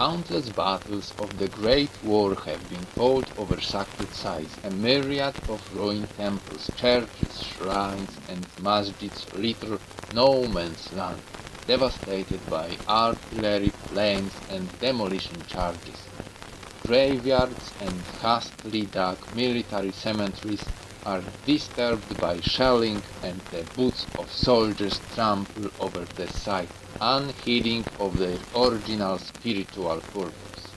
Countless battles of the Great War have been fought over sacred sites. A myriad of ruined temples, churches, shrines and masjids litter no man's land, devastated by artillery, flames and demolition charges. Graveyards and hastily dug military cemeteries are disturbed by shelling, and the boots of soldiers trample over the site, unheeding of their original spiritual purpose.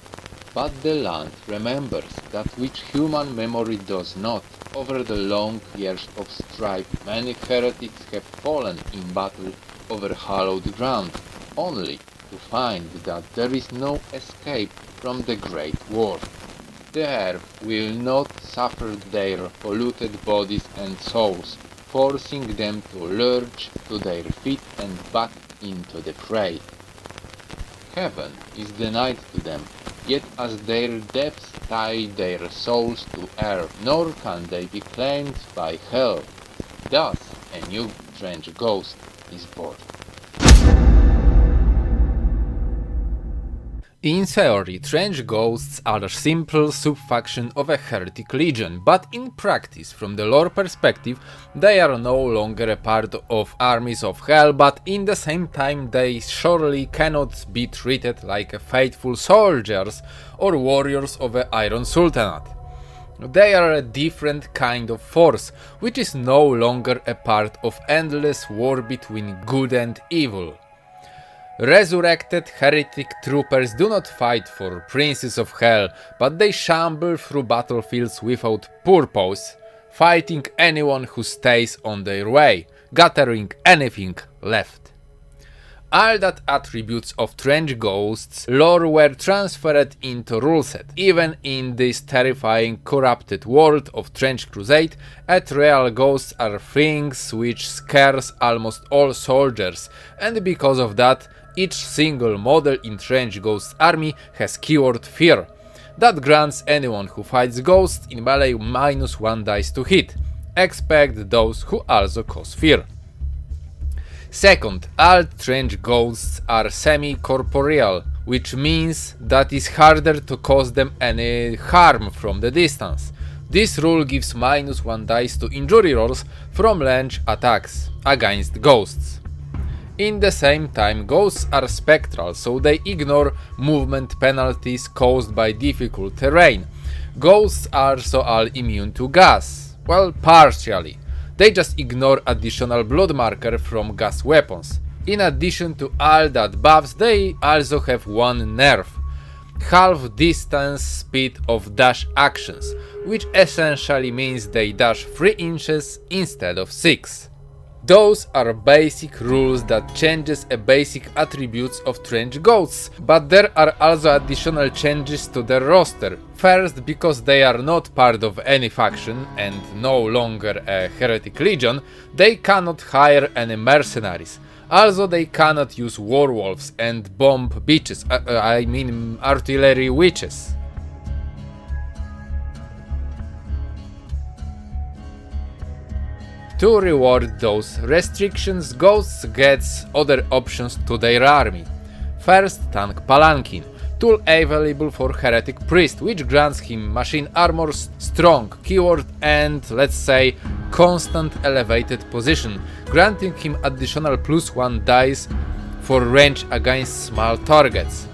But the land remembers that which human memory does not. Over the long years of strife, many heretics have fallen in battle over hallowed ground, only to find that there is no escape from the Great War. The earth will not suffer their polluted bodies and souls, forcing them to lurch to their feet and back into the fray. Heaven is denied to them, yet as their depths tie their souls to earth, nor can they be claimed by hell. Thus a new Trench Ghost is born. In theory, Trench Ghosts are a simple sub-faction of a heretic legion, but in practice, from the lore perspective, they are no longer a part of armies of hell, but in the same time they surely cannot be treated like faithful soldiers or warriors of the Iron Sultanate. They are a different kind of force, which is no longer a part of endless war between good and evil. Resurrected heretic troopers do not fight for princes of hell, but they shamble through battlefields without purpose, fighting anyone who stays on their way, gathering anything left. All that attributes of Trench Ghosts lore were transferred into ruleset. Even in this terrifying corrupted world of Trench Crusade, ethereal ghosts are things which scares almost all soldiers, and because of that, each single model in Trench Ghosts army has keyword fear. That grants anyone who fights ghosts in melee -1 dice to hit. Expect those who also cause fear. Second, all Trench Ghosts are semi-corporeal, which means that it's harder to cause them any harm from the distance. This rule gives -1 dice to injury rolls from range attacks against ghosts. In the same time, ghosts are spectral, so they ignore movement penalties caused by difficult terrain. Ghosts are also all immune to gas. Well, partially. They just ignore additional blood marker from gas weapons. In addition to all that buffs, they also have one nerf: half distance speed of dash actions, which essentially means they dash 3 inches instead of 6. Those are basic rules that changes a basic attributes of Trench Ghosts, but there are also additional changes to their roster. First, because they are not part of any faction and no longer a heretic legion, they cannot hire any mercenaries. Also, they cannot use werewolves and bomb bitches, artillery witches. To reward those restrictions, Ghosts gets other options to their army. First, Tank Palanquin, tool available for Heretic Priest, which grants him machine armor, strong keyword and, let's say, constant elevated position, granting him additional +1 dice for range against small targets.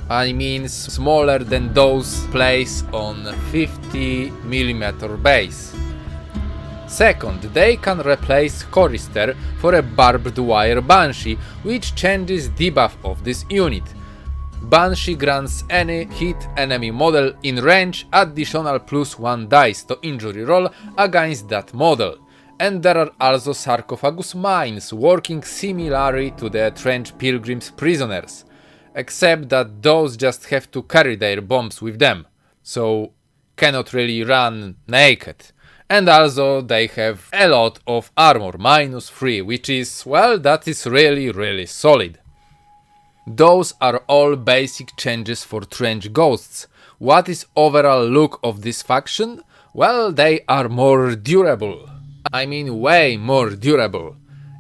I mean smaller than those placed on 50mm base. Second, they can replace Chorister for a barbed wire Banshee, which changes debuff of this unit. Banshee grants any hit enemy model in range additional +1 dice to injury roll against that model. And there are also sarcophagus mines working similarly to the Trench Pilgrims prisoners, except that those just have to carry their bombs with them, so cannot really run naked. And also they have a lot of armor, -3, which is, well, that is really solid. Those are all basic changes for Trench Ghosts. What is overall look of this faction? Well, they are more durable. I mean way more durable.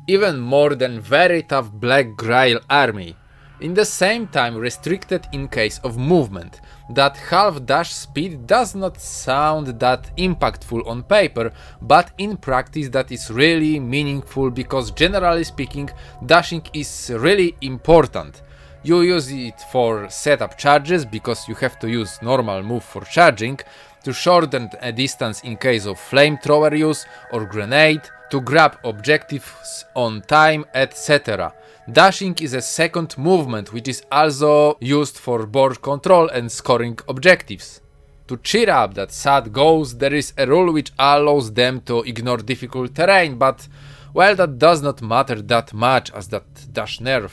Even more than very tough Black Grail army. in the same time restricted in case of movement. That half dash speed does not sound that impactful on paper, but in practice that is really meaningful because generally speaking dashing is really important. You use it for setup charges because you have to use normal move for charging, to shorten a distance in case of flamethrower use or grenade, to grab objectives on time, etc. Dashing is a second movement which is also used for board control and scoring objectives. To cheer up that sad ghost, there is a rule which allows them to ignore difficult terrain, but well, that does not matter that much as that dash nerf.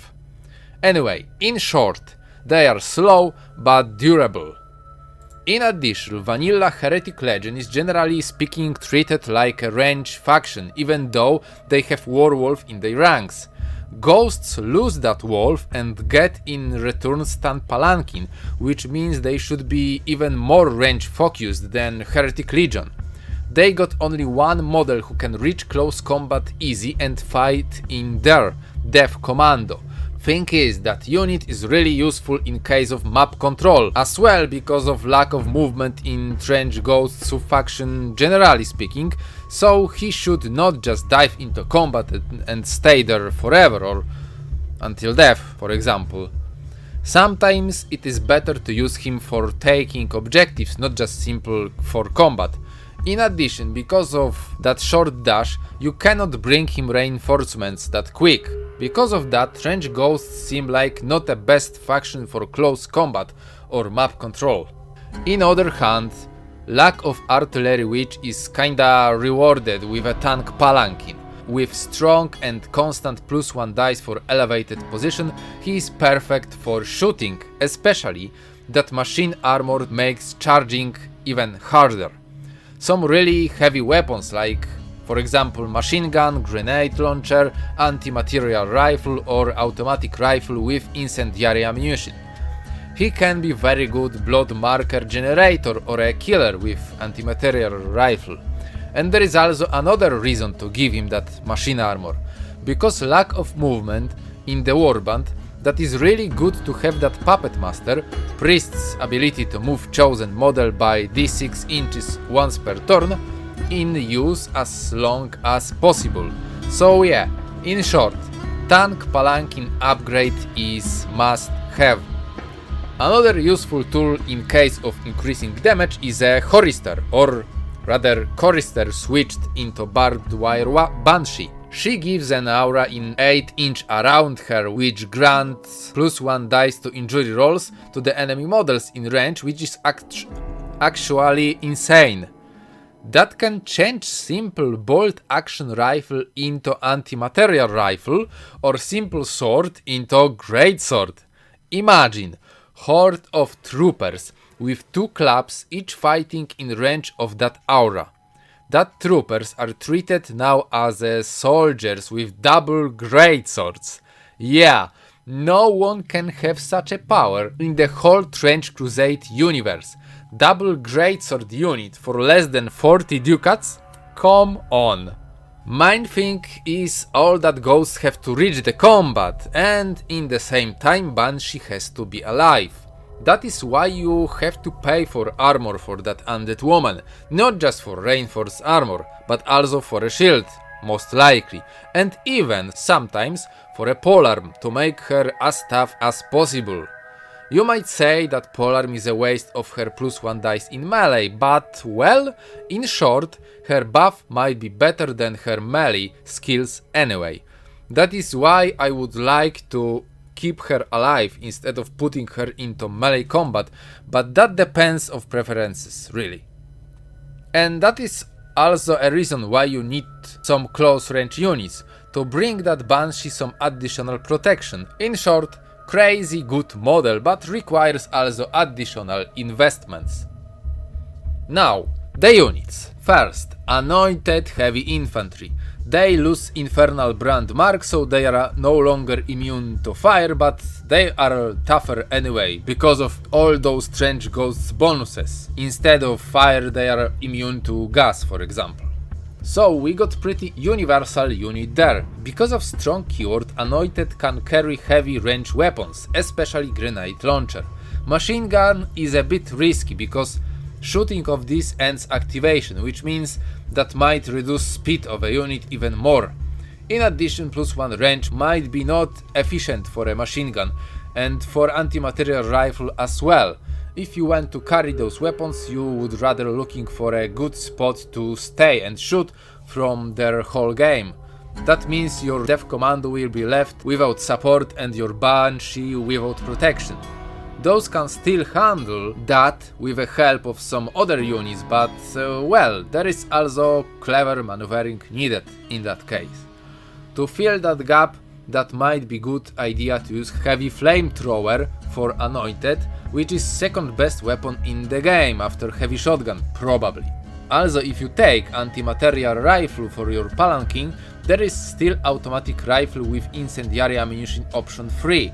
Anyway, in short, they are slow but durable. In addition, Vanilla Heretic Legion is generally speaking treated like a range faction, even though they have Werewolf in their ranks. Ghosts lose that wolf and get in return Stand Palanquin, which means they should be even more range focused than Heretic Legion. They got only one model who can reach close combat easy and fight in there, Death Commando. Thing is, that unit is really useful in case of map control, as well because of lack of movement in Trench Ghost subfaction generally speaking, so he should not just dive into combat and stay there forever or until death, for example. Sometimes it is better to use him for taking objectives, not just simple for combat. In addition, because of that short dash, you cannot bring him reinforcements that quick. Because of that, Trench Ghosts seem like not the best faction for close combat or map control. In other hand, lack of artillery witch is kinda rewarded with a tank palanquin. With strong and constant +1 dice for elevated position, he is perfect for shooting, especially that machine armor makes charging even harder. Some really heavy weapons like, for example, machine gun, grenade launcher, anti-material rifle or automatic rifle with incendiary ammunition. He can be very good blood marker generator or a killer with anti-material rifle. And there is also another reason to give him that machine armor. Because lack of movement in the warband, that is really good to have that Puppet Master, Priest's ability to move chosen model by d6 inches once per turn, in use as long as possible. So yeah, in short, tank palanquin upgrade is must have. Another useful tool in case of increasing damage is a Horister, or rather Chorister switched into barbed wire Banshee. She gives an aura in 8 inch around her which grants +1 dice to injury rolls to the enemy models in range, which is actually insane. That can change simple bolt action rifle into anti-material rifle or simple sword into greatsword. Imagine horde of troopers with 2 clubs each fighting in range of that aura. That troopers are treated now as soldiers with double greatswords. Yeah, no one can have such a power in the whole Trench Crusade universe. Double greatsword unit for less than 40 ducats? Come on. Main thing is all that ghosts have to reach the combat, and in the same time Banshee has to be alive. That is why you have to pay for armor for that undead woman, not just for reinforced armor, but also for a shield, most likely, and even sometimes for a polearm to make her as tough as possible. You might say that polearm is a waste of her +1 dice in melee, but well, in short, her buff might be better than her melee skills anyway. That is why I would like to keep her alive instead of putting her into melee combat, but that depends on preferences, really. And that is also a reason why you need some close range units, to bring that Banshee some additional protection. In short, crazy good model, but requires also additional investments. Now, the units. First, Anointed Heavy Infantry. They lose Infernal Brand Mark, so they are no longer immune to fire, but they are tougher anyway, because of all those Trench Ghosts bonuses. Instead of fire, they are immune to gas, for example. So we got pretty universal unit there. Because of strong keyword, Anointed can carry heavy range weapons, especially grenade launcher. Machine gun is a bit risky because shooting of this ends activation, which means that might reduce speed of a unit even more. In addition, +1 range might be not efficient for a machine gun and for anti-material rifle as well. If you want to carry those weapons, you would rather looking for a good spot to stay and shoot from their whole game. That means your Dev Commando will be left without support and your Banshee without protection. Those can still handle that with the help of some other units, but well, there is also clever maneuvering needed in that case. To fill that gap, that might be good idea to use heavy flamethrower for Anointed, which is second best weapon in the game after heavy shotgun, probably. Also, if you take anti-material rifle for your palanquin, there is still automatic rifle with incendiary ammunition option 3.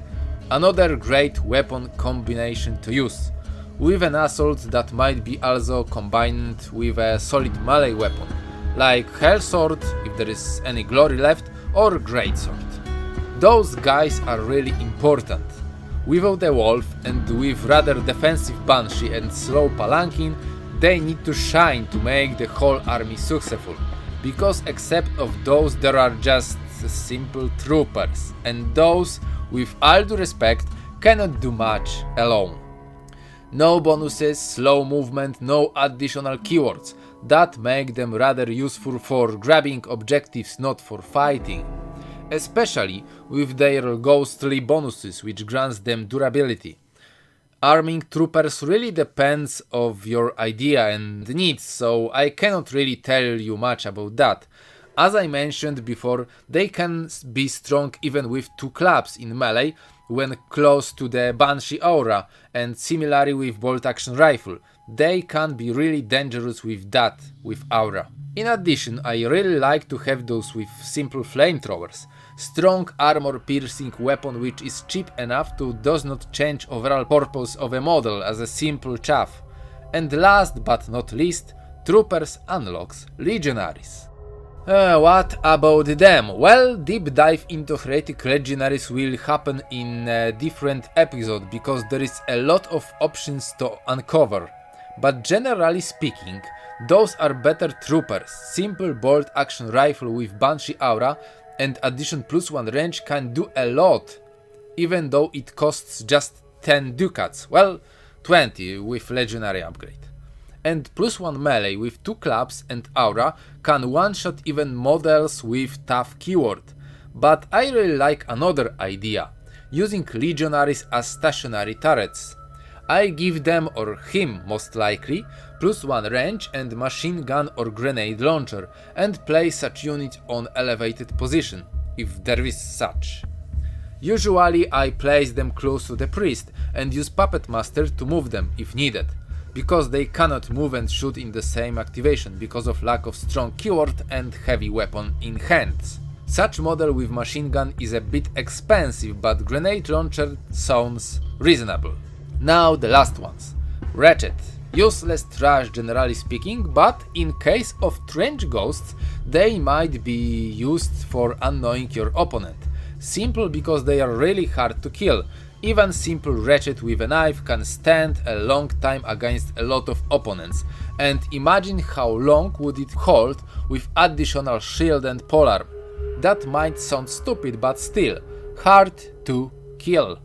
Another great weapon combination to use, with an assault that might be also combined with a solid melee weapon, like Hellsword if there is any glory left, or Greatsword. Those guys are really important. Without a wolf and with rather defensive Banshee and slow palanquin, they need to shine to make the whole army successful, because except of those there are just simple troopers, and those, with all due respect, cannot do much alone. No bonuses, slow movement, no additional keywords, that make them rather useful for grabbing objectives, not for fighting. Especially with their ghostly bonuses, which grants them durability. Arming troopers really depends of your idea and needs, so I cannot really tell you much about that. As I mentioned before, they can be strong even with 2 clubs in melee when close to the Banshee aura, and similarly with bolt action rifle. They can be really dangerous with that, with aura. In addition, I really like to have those with simple flamethrowers. Strong armor piercing weapon which is cheap enough to does not change overall purpose of a model as a simple chaff. And last but not least, troopers unlocks legionaries. What about them? Well, deep dive into heretic legionaries will happen in a different episode because there is a lot of options to uncover. But generally speaking, those are better troopers. Simple bolt action rifle with Banshee aura and addition +1 range can do a lot, even though it costs just 10 ducats, well 20 with legendary upgrade. And +1 melee with 2 clubs and aura can one-shot even models with tough keyword. But I really like another idea, using legionaries as stationary turrets. I give them, or him most likely, +1 range and machine gun or grenade launcher, and place such unit on elevated position, if there is such. Usually I place them close to the priest and use Puppet Master to move them if needed, because they cannot move and shoot in the same activation because of lack of strong keyword and heavy weapon in hands. Such model with machine gun is a bit expensive, but grenade launcher sounds reasonable. Now the last ones. Ratchet. Useless trash generally speaking, but in case of trench ghosts, they might be used for annoying your opponent. Simple because they are really hard to kill. Even simple ratchet with a knife can stand a long time against a lot of opponents. And imagine how long would it hold with additional shield and polearm. That might sound stupid, but still, hard to kill.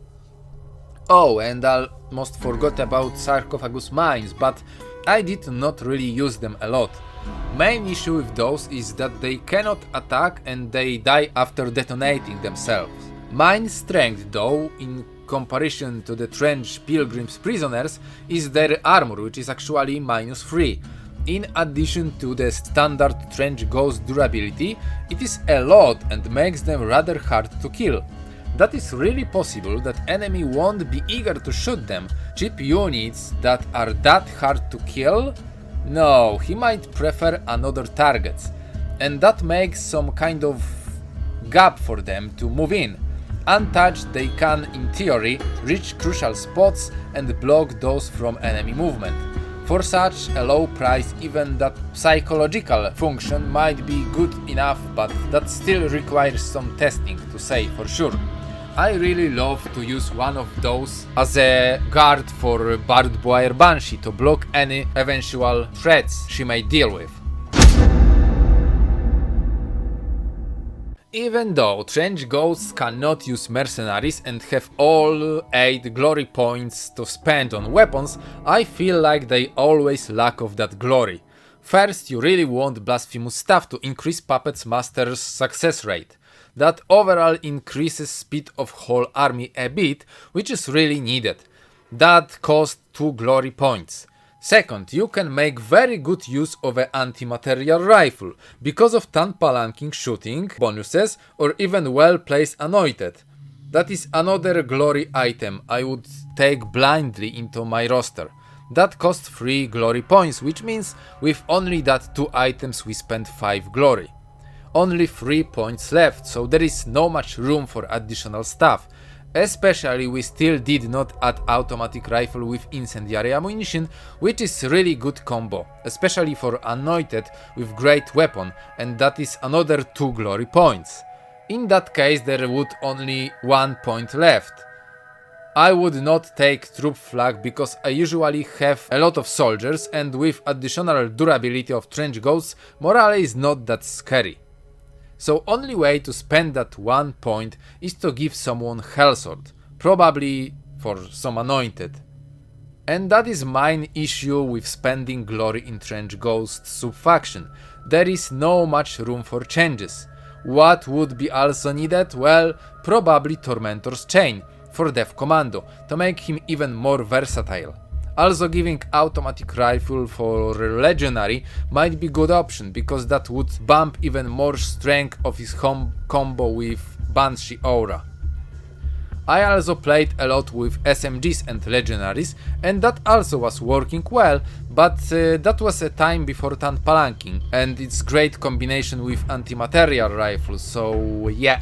Oh, and I almost forgot about sarcophagus mines, but I did not really use them a lot. Main issue with those is that they cannot attack and they die after detonating themselves. Mine strength though, in comparison to the Trench Pilgrims Prisoners, is their armor, which is actually -3. In addition to the standard Trench Ghost durability, it is a lot and makes them rather hard to kill. That is really possible that enemy won't be eager to shoot them. Cheap units that are that hard to kill? No, he might prefer another targets. And that makes some kind of gap for them to move in. Untouched, they can, in theory, reach crucial spots and block those from enemy movement. For such a low price, even that psychological function might be good enough, but that still requires some testing to say for sure. I really love to use one of those as a guard for Barbed Wire Banshee to block any eventual threats she may deal with. Even though Trench Ghosts cannot use mercenaries and have all 8 glory points to spend on weapons, I feel like they always lack of that glory. First, you really want Blasphemous Staff to increase Puppet Master's success rate. That overall increases speed of whole army a bit, which is really needed. That costs 2 glory points. Second, you can make very good use of an anti-material rifle, because of palanking shooting bonuses or even well-placed anointed. That is another glory item I would take blindly into my roster. That costs 3 glory points, which means with only that 2 items we spend 5 glory. Only 3 points left, so there is no much room for additional stuff. Especially we still did not add automatic rifle with incendiary ammunition, which is really good combo, especially for anointed with great weapon, and that is another 2 glory points. In that case there would only 1 point left. I would not take troop flag because I usually have a lot of soldiers, and with additional durability of Trench Ghosts, morale is not that scary. So only way to spend that 1 point is to give someone Hellsword, probably for some anointed. And that is main issue with spending glory in Trench Ghost subfaction. There is no much room for changes. What would be also needed? Well, probably Tormentor's Chain for Death Commando, to make him even more versatile. Also giving automatic rifle for legendary might be good option, because that would bump even more strength of his combo with Banshee Aura. I also played a lot with SMGs and legendaries, and that also was working well, but that was a time before palanking, and it's great combination with anti-material rifles, so yeah.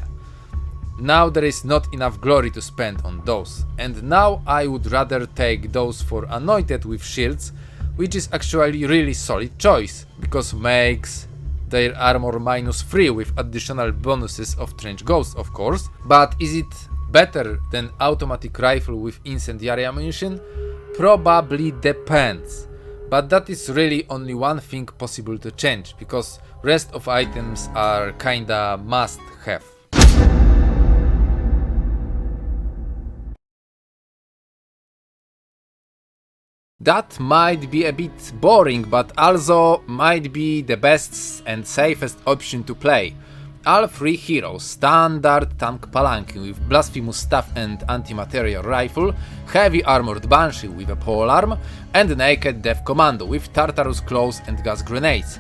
Now there is not enough glory to spend on those, and now I would rather take those for anointed with shields, which is actually really solid choice, because makes their armor -3 with additional bonuses of Trench Ghosts, of course. But is it better than automatic rifle with incendiary ammunition? Probably depends, but that is really only one thing possible to change, because rest of items are kinda must have. That might be a bit boring, but also might be the best and safest option to play. All 3 heroes, standard tank palanking with blasphemous staff and anti-material rifle, heavy armored banshee with a polearm, and naked death commando with Tartarus claws and gas grenades.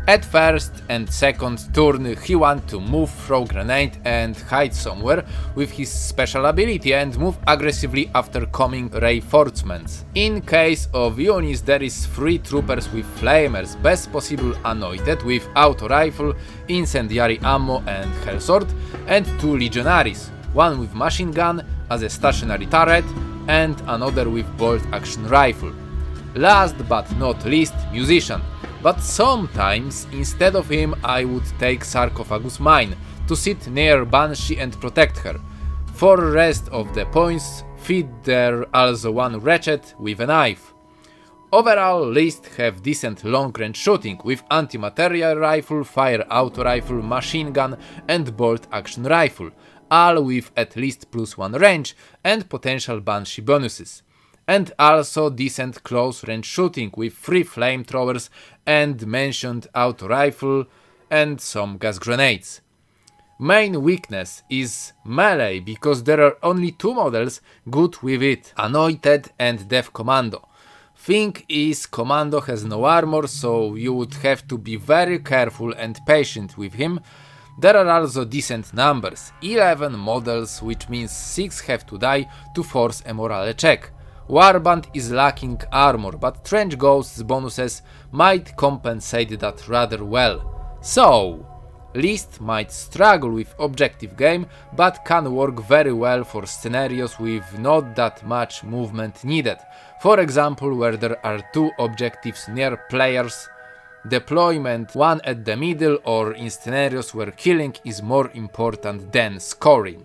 At first and second turn he want to move, throw grenade and hide somewhere with his special ability and move aggressively after coming reinforcements. In case of units there is 3 troopers with flamers, best possible anointed with auto rifle, incendiary ammo and hellsword, and 2 legionaries, one with machine gun as a stationary turret and another with bolt action rifle. Last but not least, musician. But sometimes, instead of him, I would take Sarcophagus Mine to sit near Banshee and protect her. For rest of the points, feed there also 1 Wretched with a knife. Overall list have decent long range shooting with anti-material rifle, fire auto rifle, machine gun and bolt action rifle, all with at least +1 range and potential Banshee bonuses. And also decent close range shooting with 3 flamethrowers and mentioned auto rifle and some gas grenades. Main weakness is melee, because there are only 2 models good with it, Anointed and Death Commando. Thing is, Commando has no armor, so you would have to be very careful and patient with him. There are also decent numbers, 11 models, which means 6 have to die to force a morale check. Warband is lacking armor, but Trench Ghost's bonuses might compensate that rather well. So, List might struggle with objective game, but can work very well for scenarios with not that much movement needed. For example, where there are two objectives near players, deployment, one at the middle, or in scenarios where killing is more important than scoring.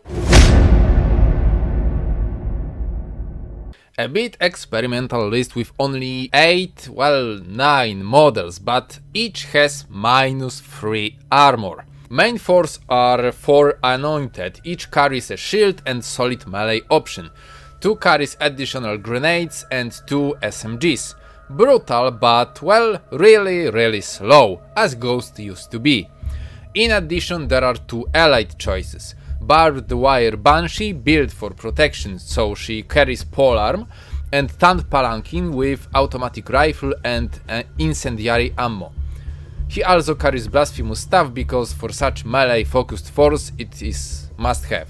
A bit experimental list with only 9 models, but each has -3 armor. Main force are 4 anointed, each carries a shield and solid melee option. 2 carries additional grenades and 2 SMGs. Brutal, but well, really slow, as Ghost used to be. In addition, there are 2 allied choices. Barbed wire Banshee, built for protection, so she carries polearm, and Tant Palanquin with automatic rifle and incendiary ammo. He also carries blasphemous staff because for such melee focused force it is must have.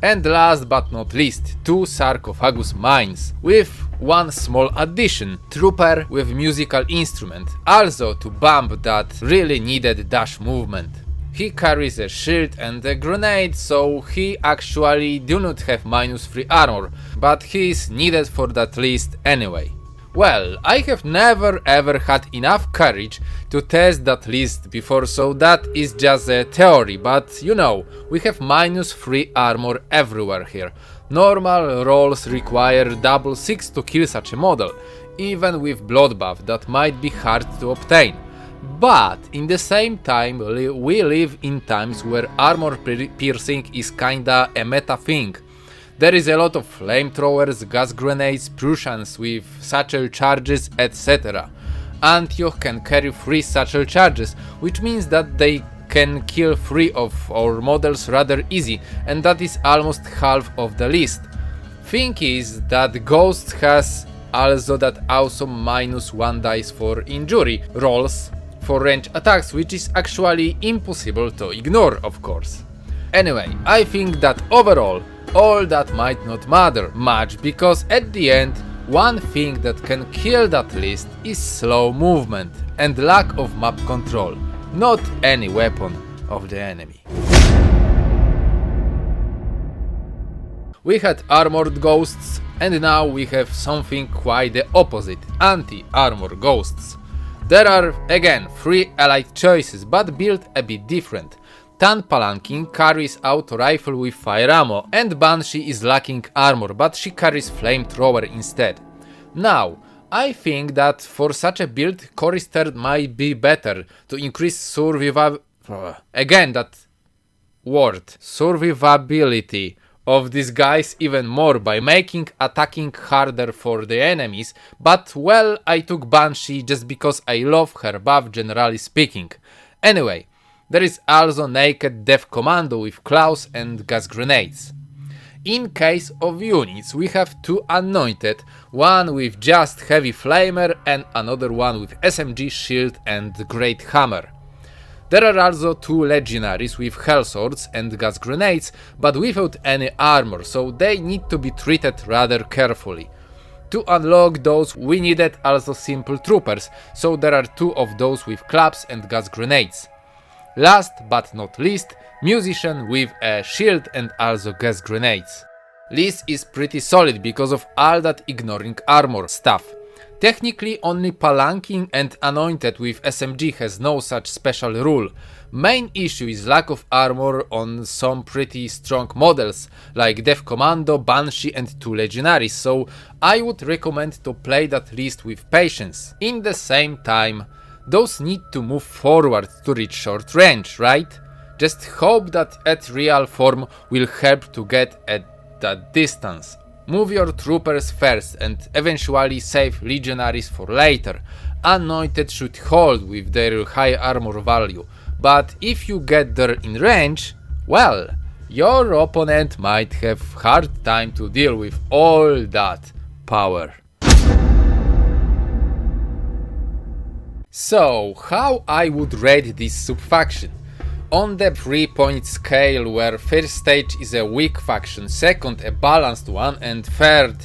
And last but not least, 2 sarcophagus mines, with one small addition, trooper with musical instrument, also to bump that really needed dash movement. He carries a shield and a grenade, so he actually do not have -3 armor, but he is needed for that list anyway. Well, I have never ever had enough courage to test that list before, so that is just a theory, but you know, we have -3 armor everywhere here. Normal rolls require double 6 to kill such a model, even with bloodbath that might be hard to obtain. But in the same time, we live in times where armor piercing is kinda a meta thing. There is a lot of flamethrowers, gas grenades, Prussians with satchel charges, etc. Antioch can carry 3 satchel charges, which means that they can kill 3 of our models rather easy, and that is almost half of the list. Thing is that Ghost has also that awesome -1 dice for injury rolls for range attacks, which is actually impossible to ignore, of course. Anyway, I think that overall, all that might not matter much, because at the end, one thing that can kill that list is slow movement and lack of map control, not any weapon of the enemy. We had armored ghosts, and now we have something quite the opposite, anti-armor ghosts. There are again 3 allied choices, but built a bit different. Tant Palanquin carries auto rifle with fire ammo, and Banshee is lacking armor, but she carries flamethrower instead. Now, I think that for such a build, Chorister might be better to increase survivability of these guys even more by making attacking harder for the enemies, but well, I took Banshee just because I love her buff generally speaking. Anyway, there is also naked death commando with claws and gas grenades. In case of units, we have 2 anointed, one with just heavy flamer and another one with SMG shield and great hammer. There are also 2 legionaries with hell swords and gas grenades, but without any armor, so they need to be treated rather carefully. To unlock those, we needed also simple troopers, so there are 2 of those with clubs and gas grenades. Last but not least, musician with a shield and also gas grenades. List is pretty solid because of all that ignoring armor stuff. Technically only Palanquin and Anointed with SMG has no such special rule. Main issue is lack of armor on some pretty strong models like Death Commando, Banshee and 2 Legionaries, so I would recommend to play that list with patience. In the same time, those need to move forward to reach short range, right? Just hope that at real form will help to get at that distance. Move your troopers first and eventually save legionaries for later. Anointed should hold with their high armor value, but if you get there in range, well, your opponent might have hard time to deal with all that power. So, how I would rate this subfaction? On the 3-point scale, where first stage is a weak faction, second a balanced one, and third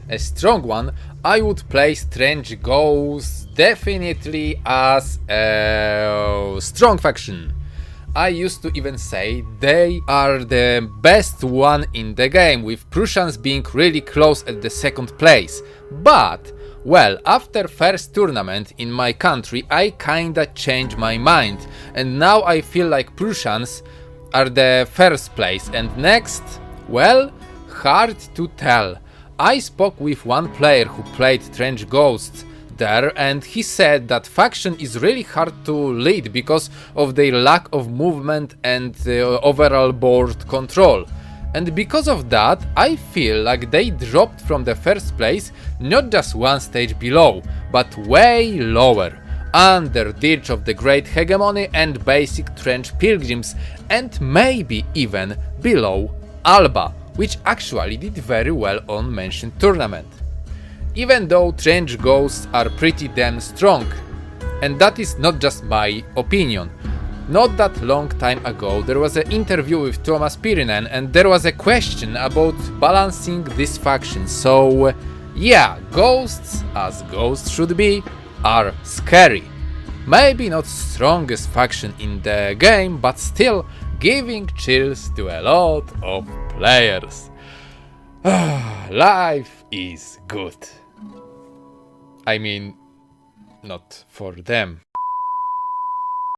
a strong one, I would place Trench Ghosts definitely as a strong faction. I used to even say they are the best one in the game, with Prussians being really close at the second place. But, well, after first tournament in my country, I kinda changed my mind, and now I feel like Prussians are the first place, and next, well, hard to tell. I spoke with one player who played Trench Ghosts there, and he said that faction is really hard to lead because of their lack of movement and overall board control. And because of that, I feel like they dropped from the first place not just one stage below, but way lower, under Dirge of the Great Hegemony and basic Trench Pilgrims, and maybe even below Alba, which actually did very well on mentioned tournament. Even though Trench Ghosts are pretty damn strong, and that is not just my opinion. Not that long time ago there was an interview with Thomas Pirinen, and there was a question about balancing this faction, so yeah, ghosts, as ghosts should be, are scary. Maybe not strongest faction in the game, but still giving chills to a lot of players. Life is good. I mean, not for them.